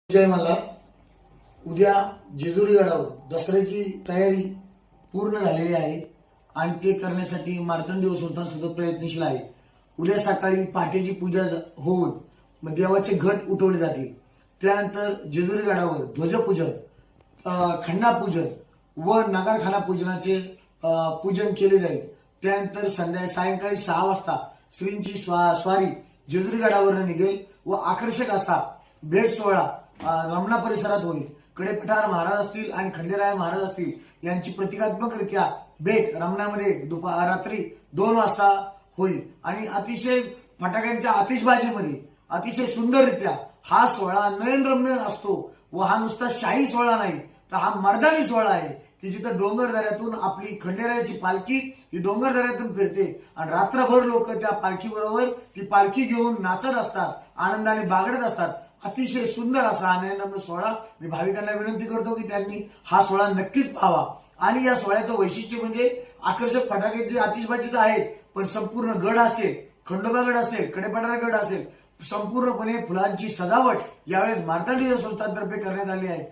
जय मला उद्या जेजुरी गडावर दसऱ्याची तयारी पूर्ण झालेली आहे आणि ते करण्यासाठी मार्तंड संस्थान सुद्धा प्रयत्नशील आहे। उद्या सकाळी पहाटेची पूजा होऊन मग देवाचे घट उठवले जातील। त्यानंतर जेजुरी गडावर ध्वजपूजन, खंडापूजन व नगारखाना पूजनाचे पूजन केले जाईल। त्यानंतर सायंकाळी 6 वाजता श्रींची स्वारी जेजुरी गडावर निघेल व आकर्षक असा भेट सोहळा रमणा परिसरात होईल। कडेपठार महाराज असतील आणि खंडेराय महाराज असतील यांची प्रतिकात्मकरित्या भेट रमणामध्ये रात्री 2 वाजता होईल आणि अतिशय फटाक्यांच्या आतिषबाजीमध्ये अतिशय सुंदररित्या हा सोहळा नयनरम्य असतो व हा नुसता शाही सोहळा नाही तर हा मर्दानी सोहळा आहे की जिथं डोंगरदऱ्यातून आपली खंडेरायाची पालखी ही डोंगरदऱ्यातून फिरते आणि रात्रभर लोक त्या पालखी बरोबर ती पालखी घेऊन नाचत असतात, आनंदाने बागडत असतात। अतिशय सुंदर असा नयनरम्य सोहळा मी भाविकांना विनंती करतो की त्यांनी हा सोहळा नक्कीच पाहावा। आणि या सोहळ्याचं वैशिष्ट्य म्हणजे आकर्षक फटाक्याची आतिषबाजी तर आहेच, पण संपूर्ण गड असेल, खंडोबा गड असेल, कडेपठार गड असेल, संपूर्णपणे फुलांची सजावट यावेळेस मार्तंड संस्थानतर्फे करण्यात आली आहे।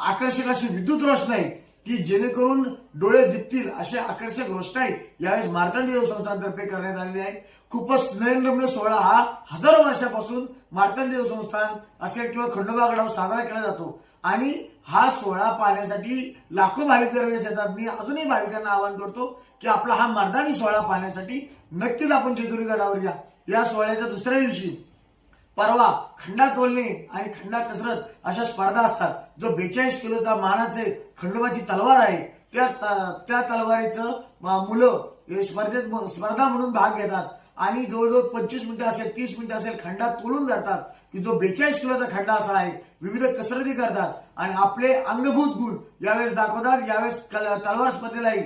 आकर्षक अशी विद्युत रोषणाई की जेणेकरून डोळे दिपतील अशी आकर्षक रोषणाई यावेळेस मार्तंड संस्थानतर्फे करण्यात आलेली आहे। खूपच नयनरम्य सोहळा हा हजारो वर्षापासून मार्तंड संस्थान असेल किंवा खंडोबा गडावर साजरा केला जातो आणि हा सोहळा पाहण्यासाठी लाखो भाविक दरवेळेस येतात। मी अजूनही भाविकांना आवाहन करतो की आपला हा मर्दानी सोहळा पाहण्यासाठी नक्कीच आपण जेजुरी गडावर या। या सोहळ्याच्या दुसऱ्या दिवशी परवा खंडा तोलणे आणि खंडा कसरत अशा स्पर्धा असतात। जो 42 किलोचा मानाचे खंडोबाची तलवार आहे त्या तलवारीचं मुलं स्पर्धा म्हणून भाग घेतात आणि जवळजवळ 25 मिनिटं असेल, 30 मिनिटं असेल खंडा तोलून जातात की जो 42 किलोचा खंडा असा आहे। विविध कसरती करतात आणि आपले अंगभूत गुण यावेळेस दाखवतात। यावेळेस तलवार स्पर्धेलाही